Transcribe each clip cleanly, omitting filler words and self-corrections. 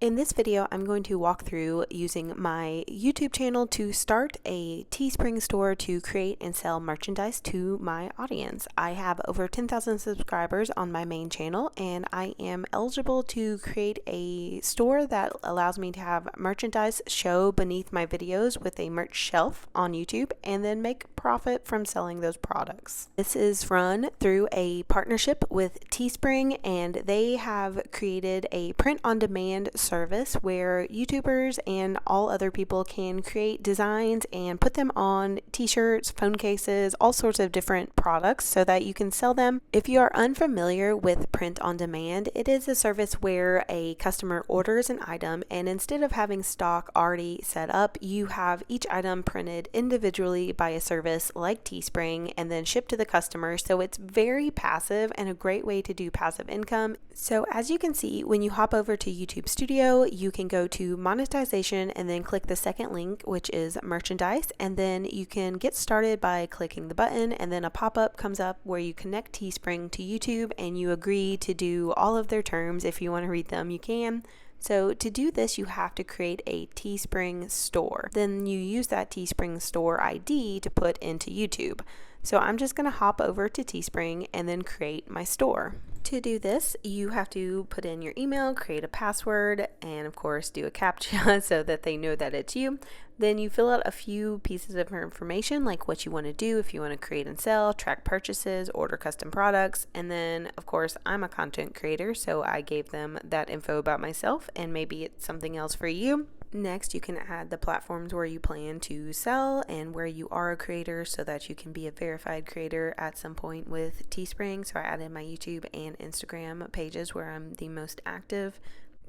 In this video, I'm going to walk through using my YouTube channel to start a Teespring store to create and sell merchandise to my audience. I have over 10,000 subscribers on my main channel, and I am eligible to create a store that allows me to have merchandise show beneath my videos with a merch shelf on YouTube and then make profit from selling those products. This is run through a partnership with Teespring, and they have created a print-on-demand service where YouTubers and all other people can create designs and put them on t-shirts, phone cases, all sorts of different products so that you can sell them. If you are unfamiliar with print on demand, it is a service where a customer orders an item, and instead of having stock already set up, you have each item printed individually by a service like Teespring and then shipped to the customer. So it's very passive and a great way to do passive income. So as you can see, when you hop over to YouTube Studio, you can go to monetization and then click the second link, which is merchandise, and then you can get started by clicking the button, and then a pop-up comes up where you connect Teespring to YouTube and you agree to do all of their terms. If you want to read them, you can. So to do this, you have to create a Teespring store. Then you use that Teespring store ID to put into YouTube. So I'm just going to hop over to Teespring and then create my store. To do this, you have to put in your email, create a password, and of course do a CAPTCHA so that they know that it's you. Then you fill out a few pieces of information like what you want to do, if you want to create and sell, track purchases, order custom products, and then of course I'm a content creator, so I gave them that info about myself, and maybe it's something else for you. Next, you can add the platforms where you plan to sell and where you are a creator so that you can be a verified creator at some point with Teespring. So I added my YouTube and Instagram pages where I'm the most active.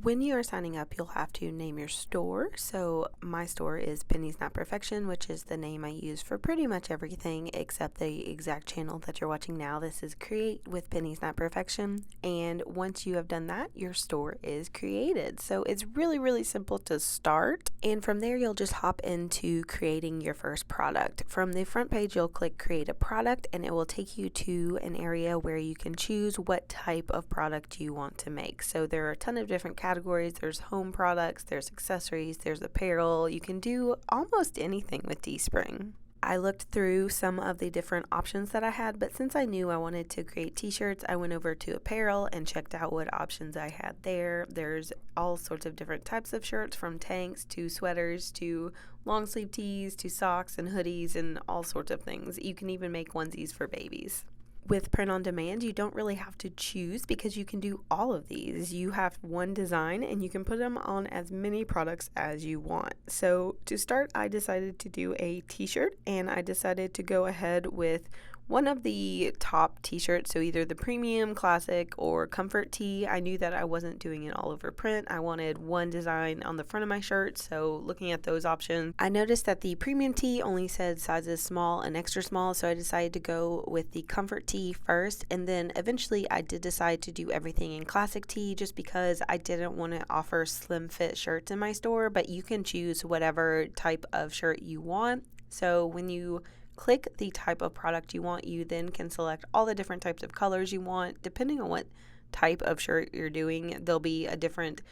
When you are signing up, you'll have to name your store. So my store is Pennies Not Perfection, which is the name I use for pretty much everything except the exact channel that you're watching now. This is Create with Pennies Not Perfection. And once you have done that, your store is created. So it's really, really simple to start. And from there, you'll just hop into creating your first product. From the front page, you'll click Create a Product, and it will take you to an area where you can choose what type of product you want to make. So there are a ton of different categories. There's home products, there's accessories, there's apparel. You can do almost anything with Teespring. I looked through some of the different options that I had, but since I knew I wanted to create t-shirts, I went over to apparel and checked out what options I had there. There's all sorts of different types of shirts, from tanks to sweaters to long sleeve tees to socks and hoodies and all sorts of things. You can even make onesies for babies. With print on demand, you don't really have to choose because you can do all of these. You have one design and you can put them on as many products as you want. So to start, I decided to do a t-shirt, and I decided to go ahead with one of the top t-shirts, so either the premium, classic, or comfort tee. I knew that I wasn't doing it all over print. I wanted one design on the front of my shirt, so looking at those options, I noticed that the premium tee only said sizes small and extra small, so I decided to go with the comfort tee first, and then eventually I did decide to do everything in classic tee just because I didn't want to offer slim fit shirts in my store, but you can choose whatever type of shirt you want. So when you click the type of product you want, you then can select all the different types of colors you want. Depending on what type of shirt you're doing, there'll be a different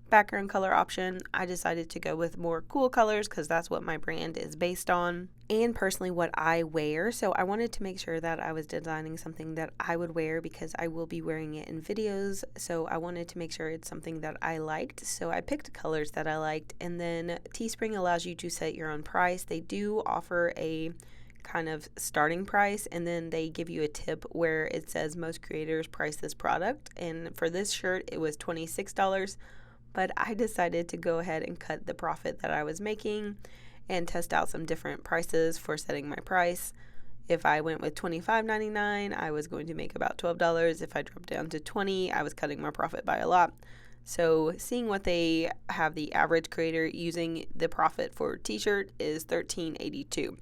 background color option. I decided to go with more cool colors because that's what my brand is based on, and personally what I wear. So I wanted to make sure that I was designing something that I would wear because I will be wearing it in videos. So I wanted to make sure it's something that I liked. So I picked colors that I liked, and then Teespring allows you to set your own price. They do offer a kind of starting price, and then they give you a tip where it says most creators price this product, and for this shirt it was $26, but I decided to go ahead and cut the profit that I was making and test out some different prices for setting my price. If I went with $25.99, I was going to make about $12. If I dropped down to $20, I was cutting my profit by a lot. So seeing what they have the average creator using, the profit for t-shirt is $13.82.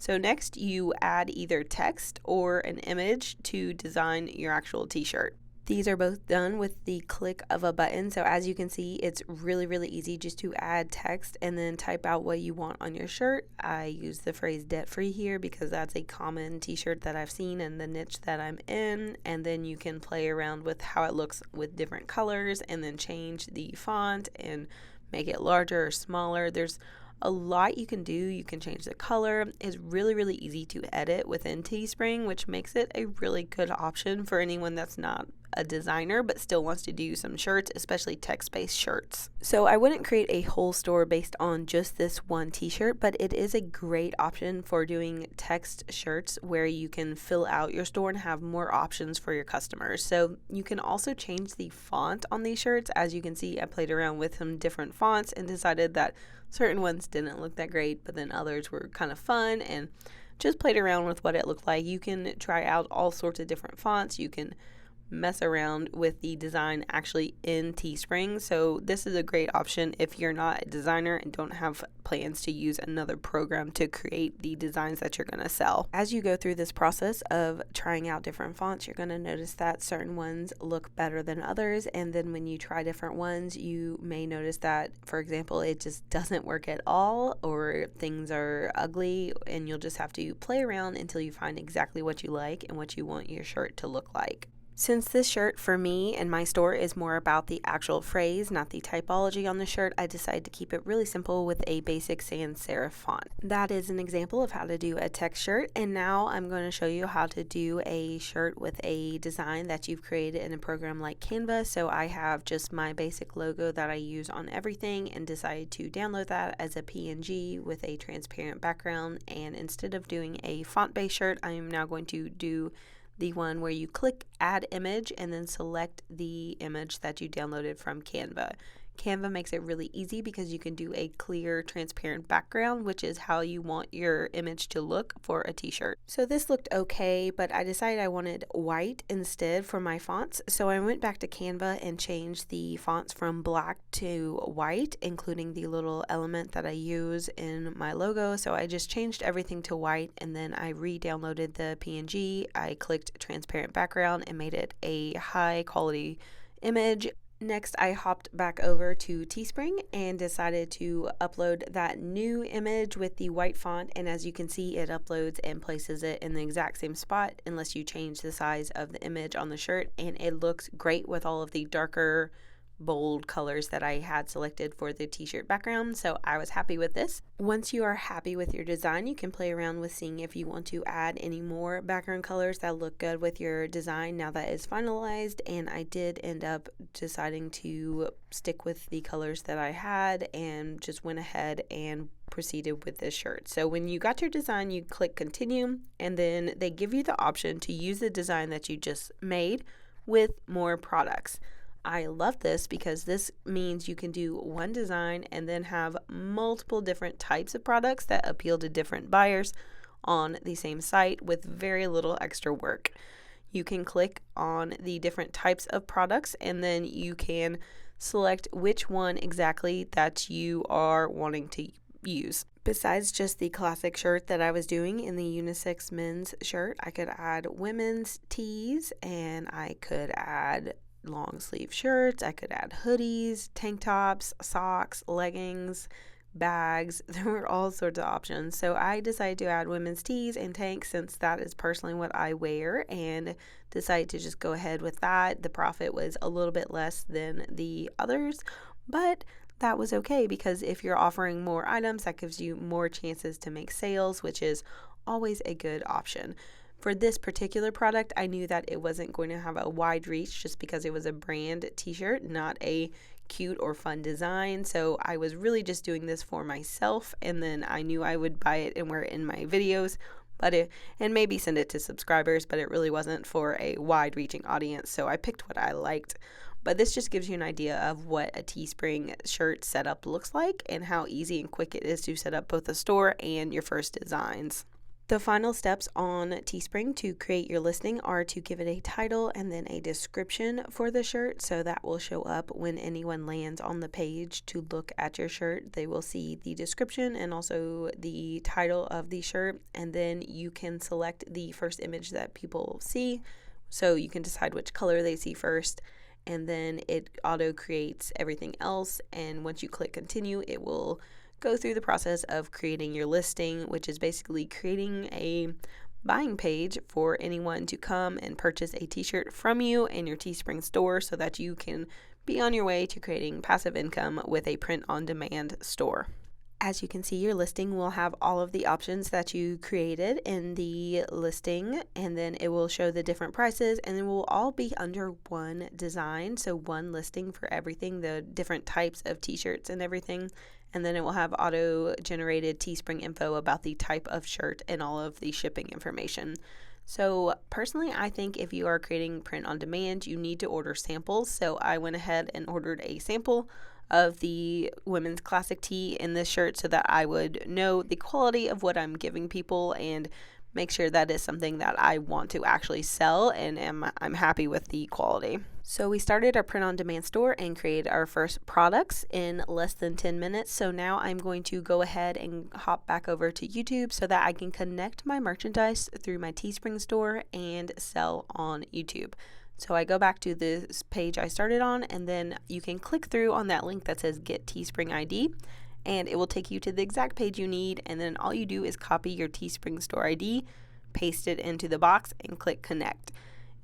So next, you add either text or an image to design your actual t-shirt. These are both done with the click of a button. So as you can see, it's really, really easy just to add text and then type out what you want on your shirt. I use the phrase debt free here because that's a common t-shirt that I've seen in the niche that I'm in. And then you can play around with how it looks with different colors and then change the font and make it larger or smaller. There's a lot you can do. You can change the color. It's really, really easy to edit within Teespring, which makes it a really good option for anyone that's not a designer but still wants to do some shirts, especially text-based shirts. So I wouldn't create a whole store based on just this one t-shirt, but it is a great option for doing text shirts where you can fill out your store and have more options for your customers. So you can also change the font on these shirts. As you can see, I played around with some different fonts and decided that certain ones didn't look that great, but then others were kind of fun, and just played around with what it looked like. You can try out all sorts of different fonts. You can mess around with the design actually in Teespring. So this is a great option if you're not a designer and don't have plans to use another program to create the designs that you're going to sell. As you go through this process of trying out different fonts, you're going to notice that certain ones look better than others. And then when you try different ones, you may notice that, for example, it just doesn't work at all, or things are ugly, and you'll just have to play around until you find exactly what you like and what you want your shirt to look like. Since this shirt for me and my store is more about the actual phrase, not the typology on the shirt, I decided to keep it really simple with a basic sans serif font. That is an example of how to do a text shirt, and now I'm going to show you how to do a shirt with a design that you've created in a program like Canva. So I have just my basic logo that I use on everything and decided to download that as a PNG with a transparent background, and instead of doing a font-based shirt, I am now going to do the one where you click add image and then select the image that you downloaded from Canva. Canva makes it really easy because you can do a clear, transparent background, which is how you want your image to look for a t-shirt. So this looked okay, but I decided I wanted white instead for my fonts. So I went back to Canva and changed the fonts from black to white, including the little element that I use in my logo. So I just changed everything to white, and then I re-downloaded the PNG. I clicked transparent background and made it a high quality image. Next, I hopped back over to Teespring and decided to upload that new image with the white font, and as you can see, it uploads and places it in the exact same spot unless you change the size of the image on the shirt, and it looks great with all of the darker bold colors that I had selected for the t-shirt background. So I was happy with this. Once you are happy with your design, you can play around with seeing if you want to add any more background colors that look good with your design now that it's finalized, and I did end up deciding to stick with the colors that I had and just went ahead and proceeded with this shirt. So when you got your design, you click continue, and then they give you the option to use the design that you just made with more products. I love this because this means you can do one design and then have multiple different types of products that appeal to different buyers on the same site with very little extra work. You can click on the different types of products, and then you can select which one exactly that you are wanting to use. Besides just the classic shirt that I was doing in the unisex men's shirt, I could add women's tees, and I could add long sleeve shirts, I could add hoodies, tank tops, socks, leggings, bags. There were all sorts of options. So I decided to add women's tees and tanks since that is personally what I wear, and decided to just go ahead with that. The profit was a little bit less than the others, but that was okay because if you're offering more items, that gives you more chances to make sales, which is always a good option. For this particular product, I knew that it wasn't going to have a wide reach just because it was a brand t-shirt, not a cute or fun design. So I was really just doing this for myself, and then I knew I would buy it and wear it in my videos, and maybe send it to subscribers, but it really wasn't for a wide-reaching audience. So I picked what I liked. But this just gives you an idea of what a Teespring shirt setup looks like and how easy and quick it is to set up both a store and your first designs. The final steps on Teespring to create your listing are to give it a title and then a description for the shirt, so that will show up when anyone lands on the page to look at your shirt. They will see the description and also the title of the shirt, and then you can select the first image that people see, So you can decide which color they see first, and then it auto creates everything else. And once you click continue, it will go through the process of creating your listing, which is basically creating a buying page for anyone to come and purchase a t-shirt from you in your Teespring store so that you can be on your way to creating passive income with a print-on-demand store. As you can see, your listing will have all of the options that you created in the listing, and then it will show the different prices, and it will all be under one design, so one listing for everything, the different types of t-shirts and everything. And then it will have auto-generated Teespring info about the type of shirt and all of the shipping information. So personally, I think if you are creating print on demand, you need to order samples. So I went ahead and ordered a sample of the women's classic tee in this shirt so that I would know the quality of what I'm giving people and make sure that is something that I want to actually sell and I'm happy with the quality. So we started our print on demand store and created our first products in less than 10 minutes. So now I'm going to go ahead and hop back over to YouTube so that I can connect my merchandise through my Teespring store and sell on YouTube. So I go back to this page I started on, and then you can click through on that link that says Get Teespring ID, and it will take you to the exact page you need, and then all you do is copy your Teespring store ID, paste it into the box, and click Connect.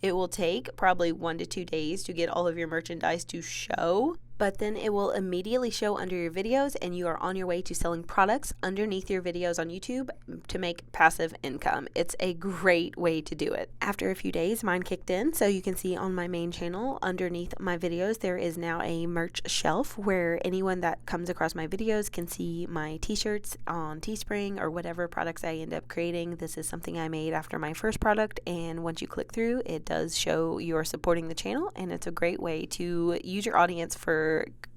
It will take probably 1 to 2 days to get all of your merchandise to show, but then it will immediately show under your videos and you are on your way to selling products underneath your videos on YouTube to make passive income. It's a great way to do it. After a few days, mine kicked in, so you can see on my main channel underneath my videos there is now a merch shelf where anyone that comes across my videos can see my t-shirts on Teespring or whatever products I end up creating. This is something I made after my first product, and once you click through, it does show you're supporting the channel, and it's a great way to use your audience for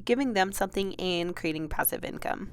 giving them something and creating passive income.